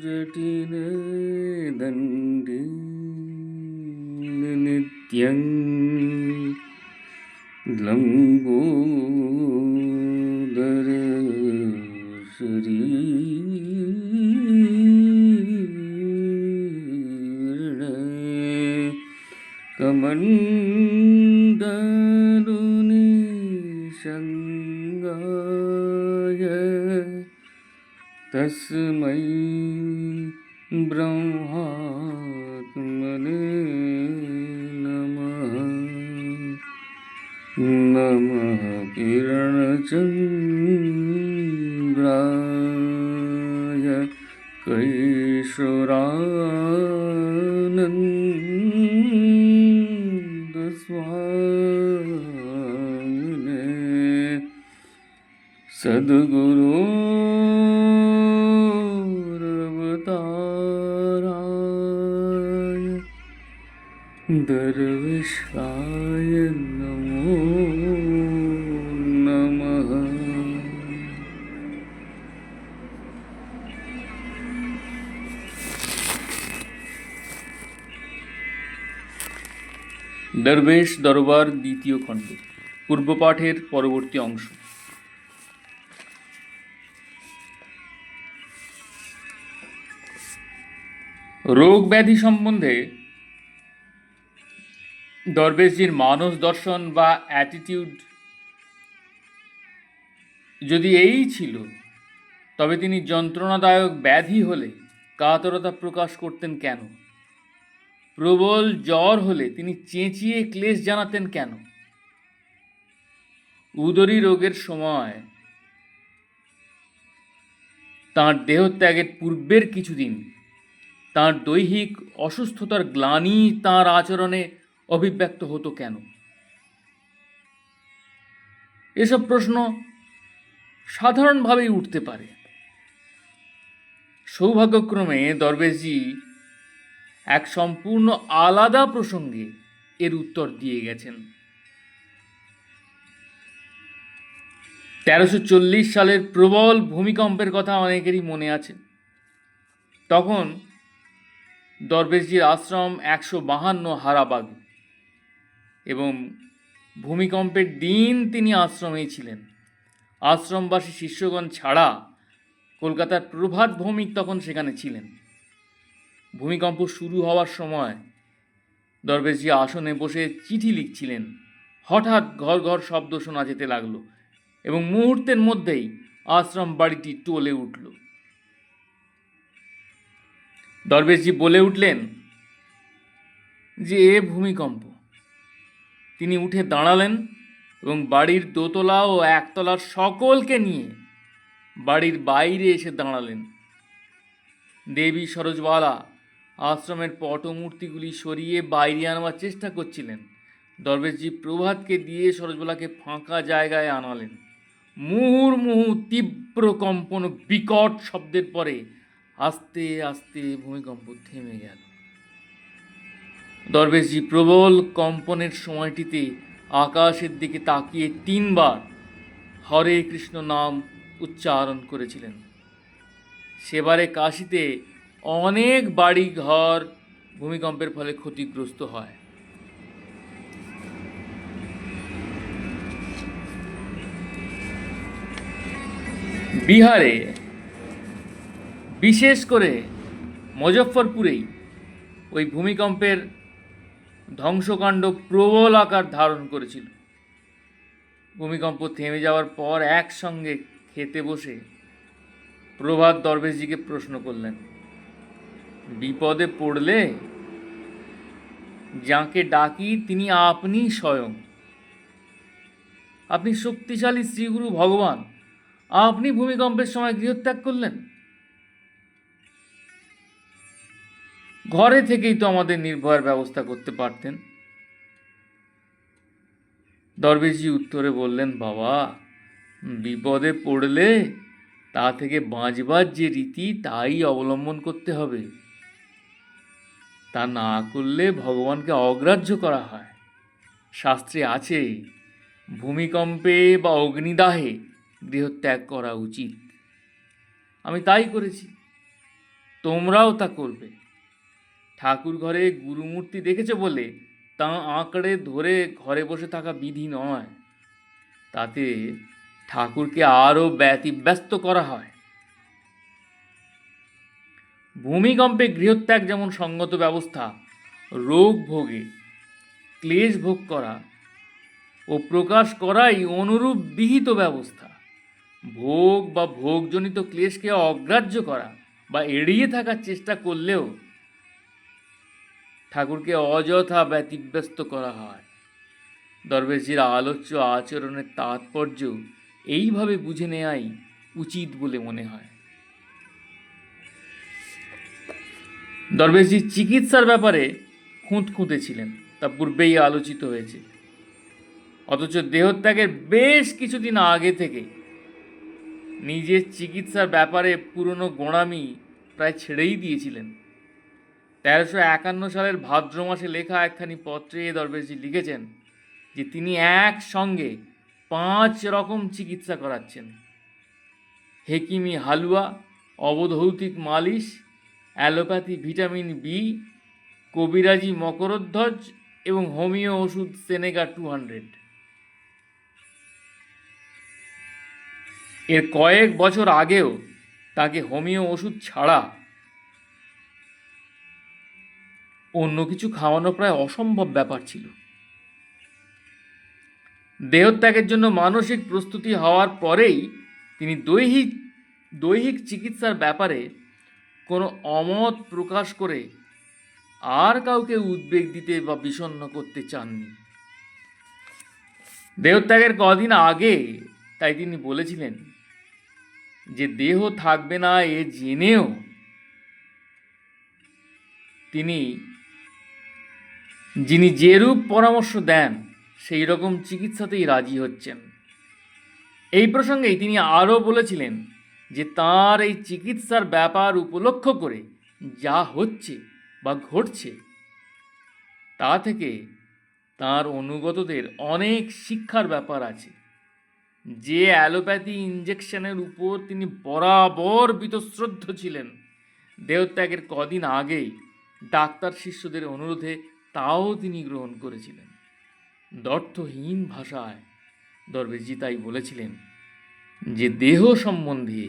जटिले दण्डे नित्यं लम्बोदर शरीरे कमण्डलुनि संगाय तस्मै ब्रह्मात्मने नमः। नमः किरणचन्द्राय कैशोरानन्दस्वामिने सद्गुरोरवताराय दर्वेशाय नमो नमः। দরবেশ দরবার দ্বিতীয় খণ্ড, পূর্বপাঠের পরবর্তী অংশ। রোগ ব্যাধি সম্বন্ধে দরবেশজির মানস দর্শন বা অ্যাটিটিউড যদি এই ছিল, তবে তিনি যন্ত্রণাদায়ক ব্যাধি হলে কাতরতা প্রকাশ করতেন কেন? প্রবল জ্বর হলে তিনি চেঁচিয়ে ক্লেশ জানাতেন কেন? উদরী রোগের সময় তাঁর দেহত্যাগের পূর্বের কিছুদিন তাঁর দৈহিক অসুস্থতার গ্লানি তাঁর আচরণে অভিব্যক্ত হতো কেন? এসব প্রশ্ন সাধারণভাবেই উঠতে পারে। সৌভাগ্যক্রমে দরবেশজি এক সম্পূর্ণ আলাদা প্রসঙ্গে এর উত্তর দিয়ে গেছেন। 1340 সালের প্রবল ভূমিকম্পের কথা অনেকেরই মনে আছে। তখন দরবেশজির আশ্রম 152 হারাবাগ, এবং ভূমিকম্পের দিন তিনি আশ্রমেই ছিলেন। আশ্রমবাসী শিষ্যগণ ছাড়া কলকাতার প্রভাত ভৌমিক তখন সেখানে ছিলেন। ভূমিকম্প শুরু হওয়ার সময় দরবেশজি আসনে বসে চিঠি লিখছিলেন। হঠাৎ ঘর ঘর শব্দ শোনা যেতে লাগলো এবং মুহূর্তের মধ্যেই আশ্রম বাড়িটি টলে উঠল। দরবেশজি বলে উঠলেন যে এ ভূমিকম্প। তিনি উঠে দাঁড়ালেন এবং বাড়ির দোতলা ও একতলার সকলকে নিয়ে বাড়ির বাইরে এসে দাঁড়ালেন। দেবী সরোজবালা আশ্রমের পটমূর্তিগুলি সরিয়ে বাইরে আনবার চেষ্টা করছিলেন। দরবেশজি প্রভাতকে দিয়ে সরোজবালাকে ফাঁকা জায়গায় আনালেন। মুহুর্মুহু তীব্র কম্পন বিকট শব্দের পরে আস্তে আস্তে ভূমিকম্প থেমে গেল। দরবেশজি প্রবল কম্পনের সময়টিতে আকাশের দিকে তাকিয়ে 3 বার হরে কৃষ্ণ নাম উচ্চারণ করেছিলেন। সেবারে কাশীতে অনেক বাড়ি ঘর ভূমিকম্পের ফলে ক্ষতিগ্রস্ত হয়। বিহারে, বিশেষ করে মুজফ্ফরপুরেই ওই ভূমিকম্পের ধ্বংসকাণ্ড প্রবল আকার ধারণ করেছিল। ভূমিকম্প থেমে যাওয়ার পর একসঙ্গে খেতে বসে প্রভাত দরবেশজিকে প্রশ্ন করলেন, বিপদে পড়লে যাকে ডাকি তিনি আপনি স্বয়ং। আপনি শক্তিশালী শ্রীগুরু ভগবান, আপনি ভূমিকম্পের সময় গৃহত্যাগ করলেন। ঘরে থেকেই তো আমাদের নির্ভয়ের ব্যবস্থা করতে পারতেন। দরবেশজি উত্তরে বললেন, বাবা, বিপদে পড়লে তা থেকে বাঁচবার যে রীতি তাই অবলম্বন করতে হবে। তা না করলে ভগবানকে অগ্রাহ্য করা হয়। শাস্ত্রে আছে, ভূমিকম্পে বা অগ্নিদাহে গৃহত্যাগ করা উচিত। আমি তাই করেছি, তোমরাও তা করবে। ঠাকুর ঘরে গুরুমূর্তি দেখেছে বলে তা আঁকড়ে ধরে ঘরে বসে থাকা বিধি নয়, তাতে ঠাকুরকে আরও ব্যতিব্যস্ত করা হয়। ভূমিকম্পে গৃহত্যাগ যেমন সঙ্গত ব্যবস্থা, রোগ ভোগে ক্লেশ ভোগ করা ও প্রকাশ করাই অনুরূপ বিহিত ব্যবস্থা। ভোগ বা ভোগজনিত ক্লেশকে অগ্রাহ্য করা বা এড়িয়ে থাকার চেষ্টা করলেও ঠাকুরকে অযথা ব্যতিব্যস্ত করা হয়। দরবেশজির আলোচ্য আচরণের তাৎপর্য এইভাবে বুঝে নেওয়াই উচিত বলে মনে হয়। দরবেশজি চিকিৎসার ব্যাপারে খুঁতখুঁতে ছিলেন, তা পূর্বেই আলোচিত হয়েছে। অথচ দেহত্যাগের বেশ কিছুদিন আগে থেকে নিজের চিকিৎসার ব্যাপারে পুরনো গোঁড়ামি প্রায় ছেড়েই দিয়েছিলেন। 1351 সালের ভাদ্র মাসে লেখা একখানি পত্রে দরবেশজি লিখেছেন যে তিনি একসঙ্গে 5 রকম চিকিৎসা করাচ্ছেন: হেকিমি হালুয়া, অবধৌতিক মালিশ, অ্যালোপ্যাথি ভিটামিন বি, কবিরাজি মকরধ্বজ এবং হোমিও ওষুধ সেনেগা 200। এর কয়েক বছর আগেও তাকে হোমিও ওষুধ ছাড়া অন্য কিছু খাওয়ানো প্রায় অসম্ভব ব্যাপার ছিল। দেহত্যাগের জন্য মানসিক প্রস্তুতি হওয়ার পরেই তিনি দৈহিক চিকিৎসার ব্যাপারে কোনো অমত প্রকাশ করে আর কাউকে উদ্বেগ দিতে বা বিষণ্ণ করতে চাননি। দেহত্যাগের কদিন আগে তাই তিনি বলেছিলেন যে দেহ থাকবে না এ জেনেও যিনি যেরূপ পরামর্শ দেন সেই রকম চিকিৎসাতেই রাজি হচ্ছেন। এই প্রসঙ্গেই তিনি আরও বলেছিলেন যে তাঁর এই চিকিৎসার ব্যাপার উপলক্ষ করে যা হচ্ছে বা ঘটছে তা থেকে তাঁর অনুগতদের অনেক শিক্ষার ব্যাপার আছে। যে অ্যালোপ্যাথি ইঞ্জেকশনের উপর তিনি বরাবর বীতশ্রদ্ধ ছিলেন, দেহত্যাগের কদিন আগেই ডাক্তার শিষ্যদের অনুরোধে তাও তিনি গ্রহণ করেছিলেন। দ্ব্যর্থহীন ভাষায় দরবেশজি তাই বলেছিলেন যে দেহ সম্বন্ধে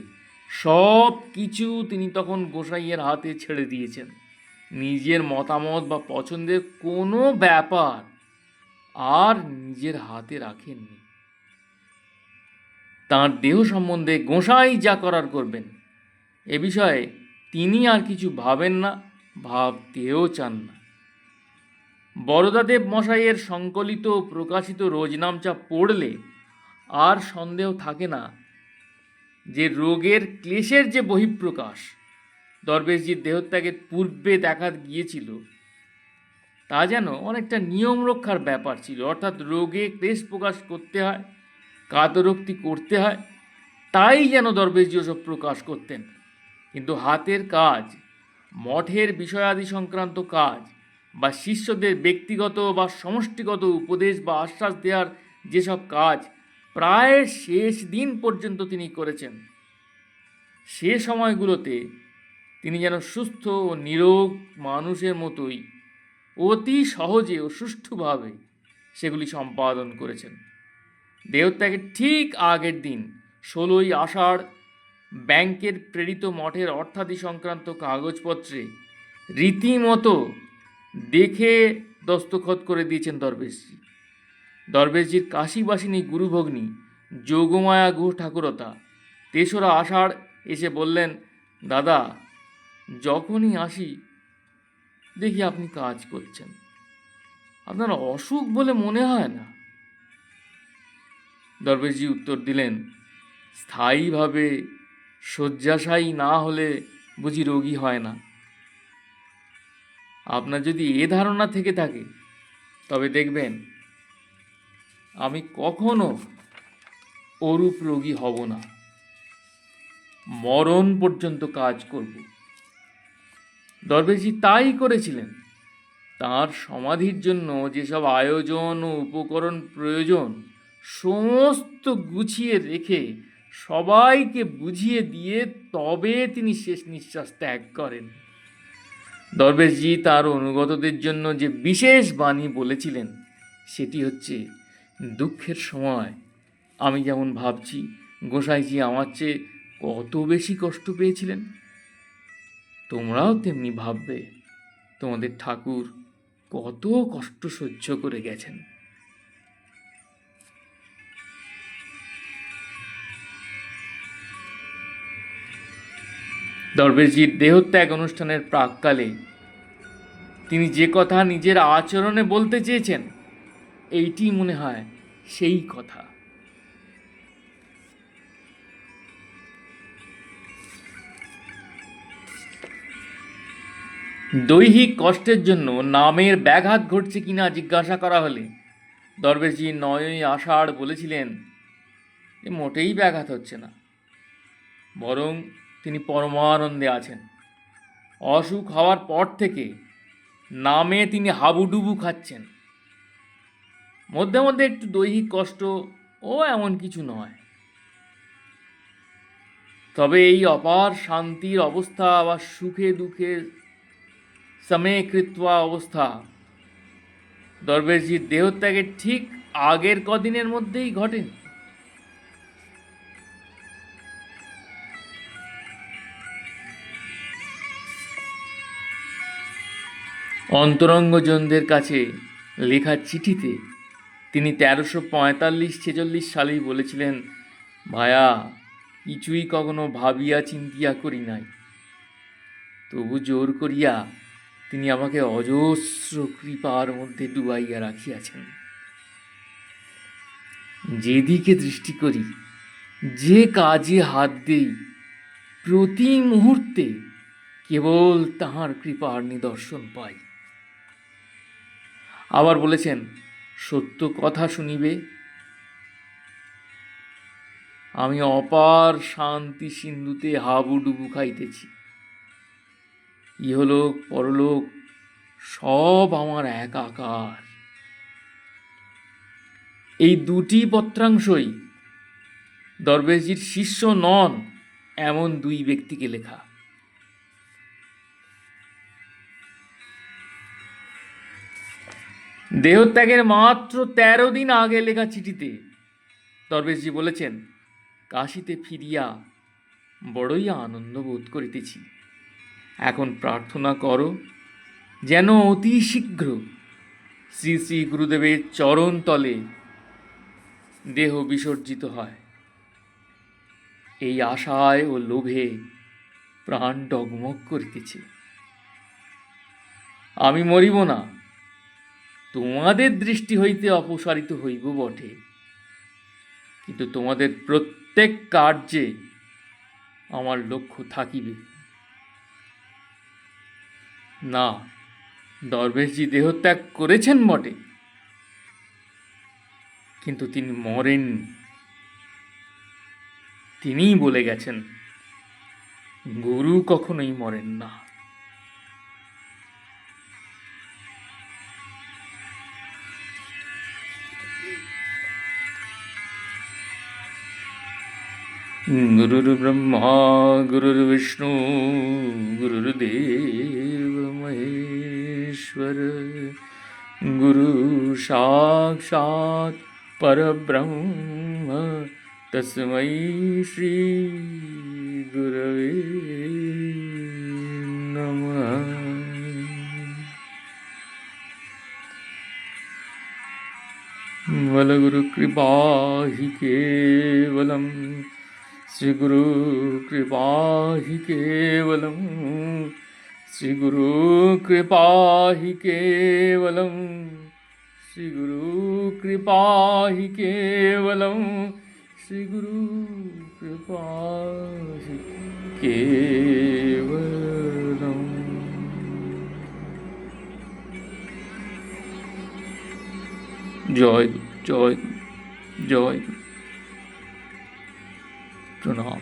সব কিছু তিনি তখন গোসাইয়ের হাতে ছেড়ে দিয়েছেন। নিজের মতামত বা পছন্দের কোনো ব্যাপার আর নিজের হাতে রাখেননি। তাঁর দেহ সম্বন্ধে গোসাই যা করার করবেন, এ বিষয়ে তিনি আর কিছু ভাবেন না, ভাবতেও চান না। বরদাদেব মশাইয়ের সংকলিত প্রকাশিত রোজনামচা পড়লে আর সন্দেহ থাকে না যে রোগের ক্লেশের যে বহিঃপ্রকাশ দরবেশজির দেহত্যাগের পূর্বে দেখা গিয়েছিল তা যেন অনেকটা নিয়ম রক্ষার ব্যাপার ছিল। অর্থাৎ রোগে ক্লেশ প্রকাশ করতে হয়, কাতরোক্তি করতে হয়, তাই যেন দরবেশজি ওসব প্রকাশ করতেন। কিন্তু হাতের কাজ, মঠের বিষয়াদি সংক্রান্ত কাজ বা শিষ্যদের ব্যক্তিগত বা সমষ্টিগত উপদেশ বা আশ্বাস দেওয়ার যেসব কাজ প্রায় শেষ দিন পর্যন্ত তিনি করেছেন, সে সময়গুলোতে তিনি যেন সুস্থ ও নিরোগ মানুষের মতোই অতি সহজে ও সুষ্ঠুভাবে সেগুলি সম্পাদন করেছেন। দেহত্যাগের ঠিক আগের দিন 16ই আষাঢ় ব্যাংকের প্রেরিত মঠের অর্থাদি সংক্রান্ত কাগজপত্রে রীতিমতো দেখে দস্তখত করে দিয়েছেন দরবেশজি। দরবেশজির কাশীবাসিনী গুরুভগ্নী যোগমায়া গুহ ঠাকুরতা 3রা আষাঢ় এসে বললেন, দাদা, যখনই আসি দেখি আপনি কাজ করছেন, আপনার অসুখ বলে মনে হয় না। দরবেশজি উত্তর দিলেন, স্থায়ীভাবে শয্যাশায়ী না হলে বুঝি রোগী হয় না। আপনার যদি এ ধারণা থেকে থাকে তবে দেখবেন আমি কখনো ওরূপ রোগী হব না, মরণ পর্যন্ত কাজ করব। দরবেশজি তাই করেছিলেন। তাঁর সমাধির জন্য যেসব আয়োজন ও উপকরণ প্রয়োজন সমস্ত গুছিয়ে রেখে সবাইকে বুঝিয়ে দিয়ে তবে তিনি শেষ নিঃশ্বাস ত্যাগ করেন। দরবেশজি তার অনুগতদের জন্য যে বিশেষ বাণী বলেছিলেন সেটি হচ্ছে, দুঃখের সময় আমি যেমন ভাবছি গোসাইজি আমার চেয়ে কত বেশি কষ্ট পেয়েছিলেন, তোমরাও তেমনি ভাববে তোমাদের ঠাকুর কত কষ্ট সহ্য করে গেছেন। দরবেশজির দেহত্যাগ অনুষ্ঠানের প্রাক্কালে তিনি যে কথা নিজের আচরণে বলতে চেয়েছেন, এইটি মনে হয় সেই কথা। দৈহিক কষ্টের জন্য নামের ব্যাঘাত ঘটছে কিনা জিজ্ঞাসা করা হলে দরবেশজি 9ই আষাঢ় বলেছিলেন, এ মোটেই ব্যাঘাত হচ্ছে না, বরং তিনি পরমানন্দে আছেন। অসুখ হওয়ার পর থেকে নামে তিনি হাবুডুবু খাচ্ছেন। মধ্যে মধ্যে একটু দৈহিক কষ্ট ও এমন কিছু নয়, তবে এই অপার শান্তির অবস্থা বা সুখে দুঃখের সমে কৃত্বা অবস্থা দরবেশজির দেহত্যাগের ঠিক আগের কদিনের মধ্যেই ঘটেন। অন্তরঙ্গজনদের কাছে লেখা চিঠিতে তিনি 1345-46 সালেই বলেছিলেন, ভায়া, কিছুই কখনো ভাবিয়া চিন্তিয়া করি নাই, তবু জোর করিয়া তিনি আমাকে অজস্র কৃপার মধ্যে ডুবাইয়া রাখিয়াছেন। যেদিকে দৃষ্টি করি, যে কাজে হাত দেই, প্রতি মুহূর্তে কেবল তাহার কৃপার নিদর্শন পাই। আবার বলেছেন, সত্য কথা শুনিবে, আমি অপার শান্তি সিন্ধুতে হাবুডুবু খাইতেছি। ইহলোক পরলোক সব আমার একাকার। এই দুটি পত্রাংশই দরবেশজির শিষ্য নন এমন দুই ব্যক্তিকে লেখা। দেহত্যাগের মাত্র 13 দিন আগে লেখা চিঠিতে দরবেশজি বলেছেন, কাশীতে ফিরিয়া বড়ই আনন্দ বোধ করিতেছি। এখন প্রার্থনা করো যেন অতি শীঘ্র শ্রী শ্রী গুরুদেবের চরণ তলে দেহ বিসর্জিত হয়। এই আশায় ও লোভে প্রাণ ডগমগ করিতেছে। আমি মরিব না, তোমাদের দৃষ্টি হইতে অপসারিত হইব বটে, কিন্তু তোমাদের প্রত্যেক কার্যে আমার লক্ষ্য থাকিবে। না, দরবেশজি দেহত্যাগ করেছেন বটে, কিন্তু তিনি মরেননি। তিনিই বলে গেছেন, গুরু কখনোই মরেন না। গুরুর ব্রহ্মা গুরুর বিষ্ণু গুরুর্দেব মহেশ্বর, গুরু সাক্ষাৎ পরব্রহ্ম তস্मै শ্রী গুরবে নমঃ। বল গুরু কৃপা হি কেবলম, শ্রী গুরু কৃপা হি কেবলম, শ্রী গুরু কৃপা হি কেবলম, শ্রী গুরু কৃপা হি কেবলম, শ্রী গুরু কৃপা হি কেবলম। জয় জয় জয় প্রণাম।